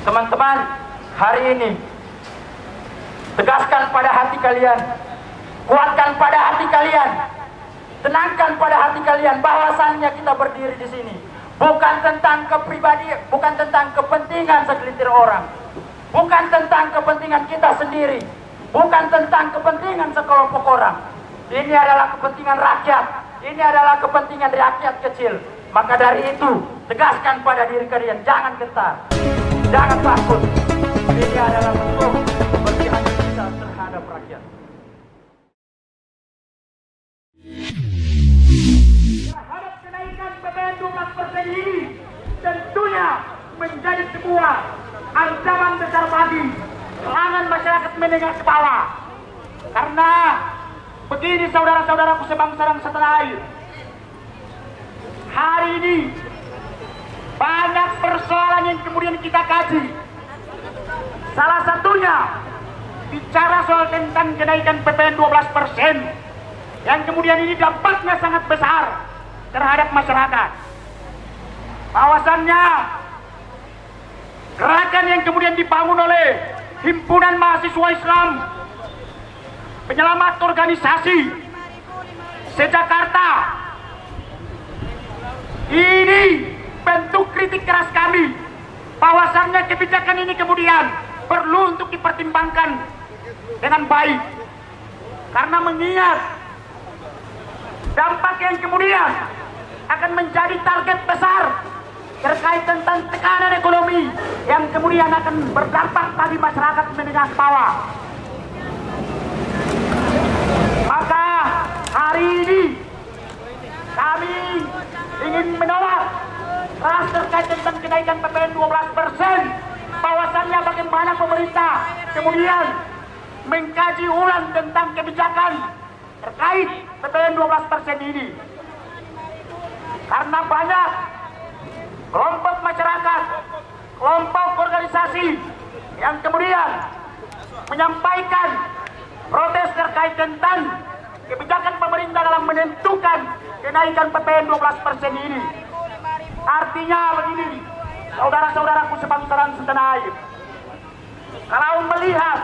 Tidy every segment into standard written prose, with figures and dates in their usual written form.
Teman-teman, hari ini tegaskan pada hati kalian, kuatkan pada hati kalian, tenangkan pada hati kalian bahwasannya kita berdiri di sini bukan tentang kepribadian, bukan tentang kepentingan segelintir orang, bukan tentang kepentingan kita sendiri, bukan tentang kepentingan sekelompok orang. Ini adalah kepentingan rakyat, ini adalah kepentingan rakyat kecil. Maka dari itu, tegaskan pada diri kalian, jangan gentar, jangan takut. Ini adalah bentuk keberpihakan kita terhadap rakyat. Terhadap kenaikan BBM 12% ini tentunya menjadi sebuah ancaman besar bagi kalangan masyarakat menengah ke bawah. Karena begini saudara-saudaraku sebangsa dan setanah air, hari ini banyak persoalan yang kemudian kita kaji. Salah satunya bicara soal tentang kenaikan PPN 12% yang kemudian ini dampaknya sangat besar terhadap masyarakat. Bahwasannya gerakan yang kemudian dibangun oleh Himpunan Mahasiswa Islam, Penyelamat Organisasi se-Jakarta, ini bentuk kritik keras kami bahwasannya kebijakan ini kemudian perlu untuk dipertimbangkan dengan baik, karena mengingat dampak yang kemudian akan menjadi target besar terkait tentang tekanan ekonomi yang kemudian akan berdampak bagi masyarakat menengah ke bawah. Maka hari ini kami ingin menolak keras terkait tentang kenaikan PPN 12%. Bahwasannya bagaimana pemerintah kemudian mengkaji ulang tentang kebijakan terkait PPN 12% ini. Karena banyak kelompok masyarakat, kelompok organisasi yang kemudian menyampaikan protes terkait tentang kebijakan pemerintah dalam menentukan kenaikan PPN 12% ini. Artinya begini, saudara-saudaraku sebangsa dan setanah air, kalau melihat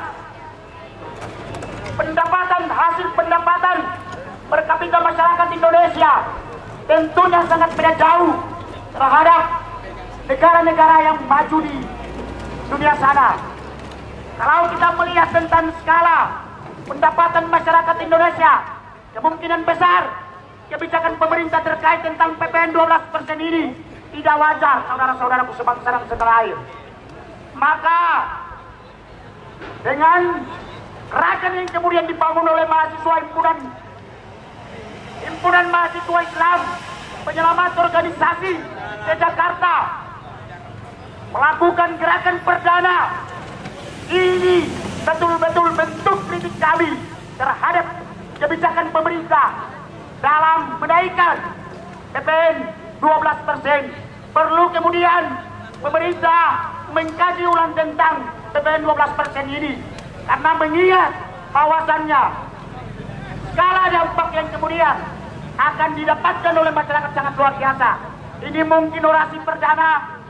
hasil pendapatan per kapita masyarakat Indonesia tentunya sangat beda jauh terhadap negara-negara yang maju di dunia sana. Kalau kita melihat tentang skala pendapatan masyarakat Indonesia, kemungkinan besar kebijakan pemerintah terkait tentang PPN 12% ini tidak wajar, saudara-saudaraku sebangsa dan setanah air. Maka dengan gerakan yang kemudian dibangun oleh mahasiswa Himpunan Mahasiswa Islam, Penyelamat Organisasi se-Jakarta, melakukan gerakan perdana ini betul-betul bentuk kritik kami terhadap kebijakan pemerintah dalam menaikkan PPN 12%. Perlu kemudian pemerintah mengkaji ulang tentang PPN 12% ini, karena mengingat bahwasannya skala dampak yang kemudian akan didapatkan oleh masyarakat sangat luar biasa. Ini mungkin orasi perdana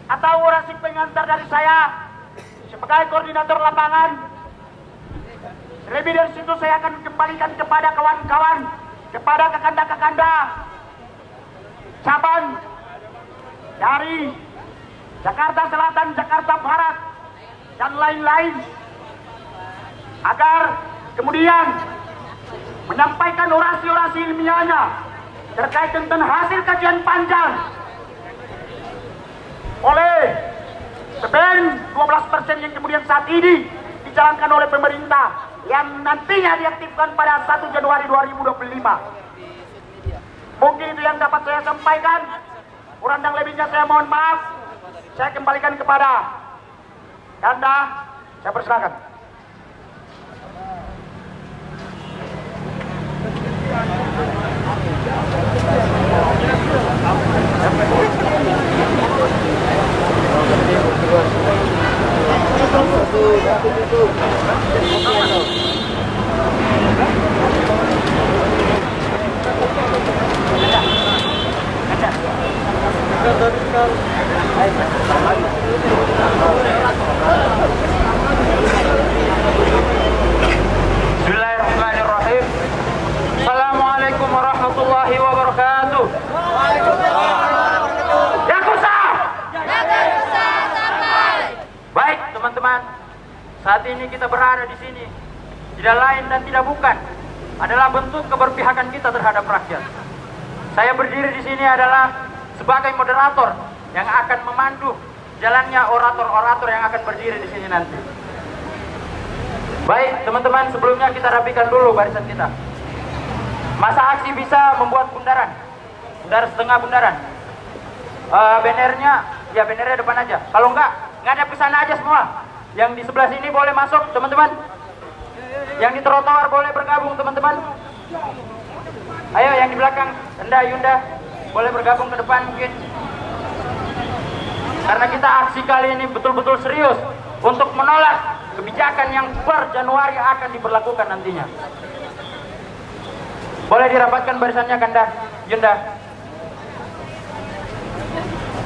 atau orasi pengantar dari saya sebagai koordinator lapangan. Lebih dari situ saya akan kembalikan kepada kawan-kawan, kepada kakanda-kakanda cabang dari Jakarta Selatan, Jakarta Barat, dan lain-lain, agar kemudian menyampaikan orasi-orasi ilmiahnya terkait tentang hasil kajian panjang oleh PPN 12% yang kemudian saat ini dijalankan oleh pemerintah yang nantinya diaktifkan pada 1 Januari 2025. Mungkin itu yang dapat saya sampaikan. Kurang dan lebihnya saya mohon maaf. Saya kembalikan kepada Ganda. Saya persilakan. Ada. saat ini kita berada di sini tidak lain dan tidak bukan adalah bentuk keberpihakan kita terhadap rakyat. Saya berdiri di sini adalah sebagai moderator yang akan memandu jalannya orator-orator yang akan berdiri di sini nanti. Baik, teman-teman, sebelumnya kita rapikan dulu barisan kita. Masa aksi bisa membuat bundaran setengah bundaran. Bannernya, ya bannernya depan aja. Kalau enggak, ngadep ke sana aja semua. Yang di sebelah sini boleh masuk, teman-teman. Yang di trotoar boleh bergabung, teman-teman. Ayo, yang di belakang, Enda, Yunda, boleh bergabung ke depan mungkin. Karena kita aksi kali ini betul-betul serius untuk menolak kebijakan yang per Januari akan diberlakukan nantinya. Boleh dirapatkan barisannya, Kanda, Yunda.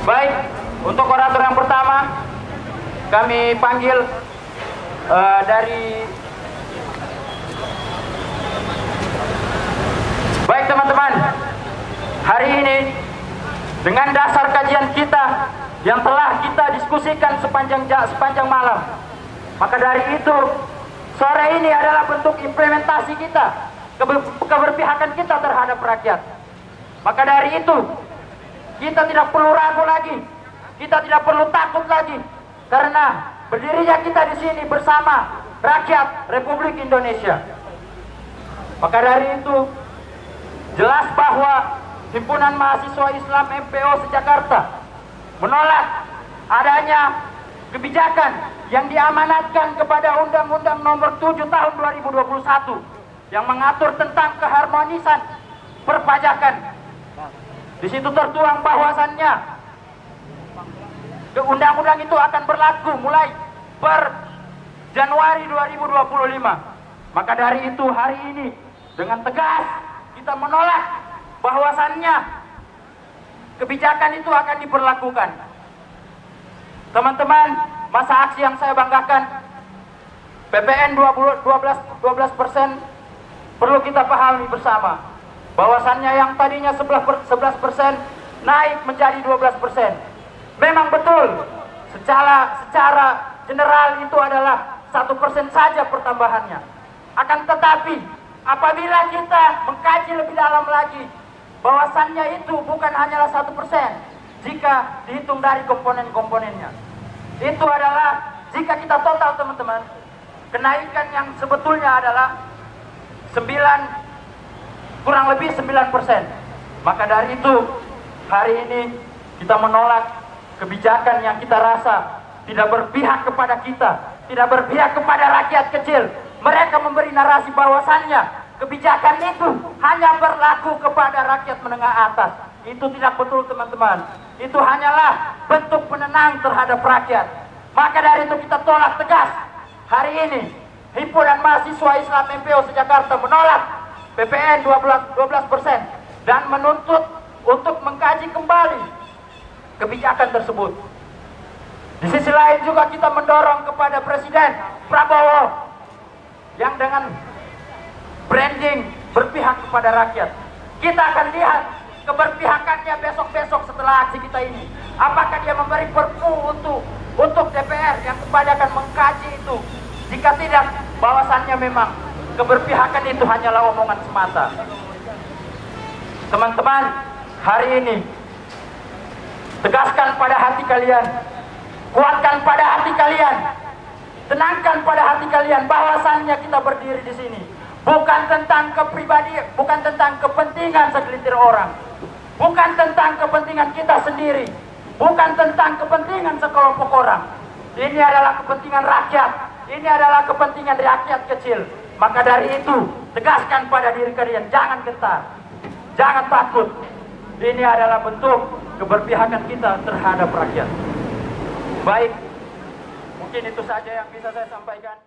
Baik, untuk orator yang pertama kami panggil dari. Baik teman-teman, hari ini dengan dasar kajian kita yang telah kita diskusikan sepanjang malam, maka dari itu sore ini adalah bentuk implementasi kita, keberpihakan kita terhadap rakyat. Maka dari itu kita tidak perlu ragu lagi, kita tidak perlu takut lagi, karena berdirinya kita di sini bersama rakyat Republik Indonesia. Maka dari itu jelas bahwa Himpunan Mahasiswa Islam MPO se-Jakarta menolak adanya kebijakan yang diamanatkan kepada Undang-Undang Nomor 7 Tahun 2021 yang mengatur tentang keharmonisan perpajakan. Di situ tertuang bahwasannya undang-undang itu akan berlaku mulai per Januari 2025. Maka dari itu hari ini dengan tegas kita menolak bahwasannya kebijakan itu akan diberlakukan. Teman-teman, masa aksi yang saya banggakan, PPN 12% perlu kita pahami bersama bahwasannya yang tadinya 11% naik menjadi 12%. Memang betul secara general itu adalah 1% saja pertambahannya. Akan tetapi apabila kita mengkaji lebih dalam lagi, bahwasannya itu bukan hanyalah 1% jika dihitung dari komponen-komponennya. Itu adalah jika kita total, teman-teman, kenaikan yang sebetulnya adalah kurang lebih 9%. Maka dari itu hari ini kita menolak kebijakan yang kita rasa tidak berpihak kepada kita, tidak berpihak kepada rakyat kecil. Mereka memberi narasi bahwasannya kebijakan itu hanya berlaku kepada rakyat menengah atas. Itu tidak betul, teman-teman. Itu hanyalah bentuk penenang terhadap rakyat. Maka dari itu kita tolak tegas. Hari ini Himpunan Mahasiswa Islam MPO se-Jakarta menolak PPN 12% dan menuntut untuk mengkaji kembali kebijakan tersebut. Di sisi lain juga kita mendorong kepada Presiden Prabowo yang dengan branding berpihak kepada rakyat. Kita akan lihat keberpihakannya besok-besok setelah aksi kita ini. Apakah dia memberi perpu untuk DPR yang kebanyakan mengkaji itu? Jika tidak, bahwasannya memang keberpihakan itu hanyalah omongan semata. Teman-teman, hari ini tegaskan pada hati kalian, kuatkan pada hati kalian, tenangkan pada hati kalian bahwasannya kita berdiri di sini bukan tentang kepribadian, bukan tentang kepentingan segelintir orang, bukan tentang kepentingan kita sendiri, bukan tentang kepentingan sekelompok orang. Ini adalah kepentingan rakyat, ini adalah kepentingan rakyat kecil. Maka dari itu tegaskan pada diri kalian, jangan gentar, jangan takut. Ini adalah bentuk keberpihakan kita terhadap rakyat. Baik, mungkin itu saja yang bisa saya sampaikan.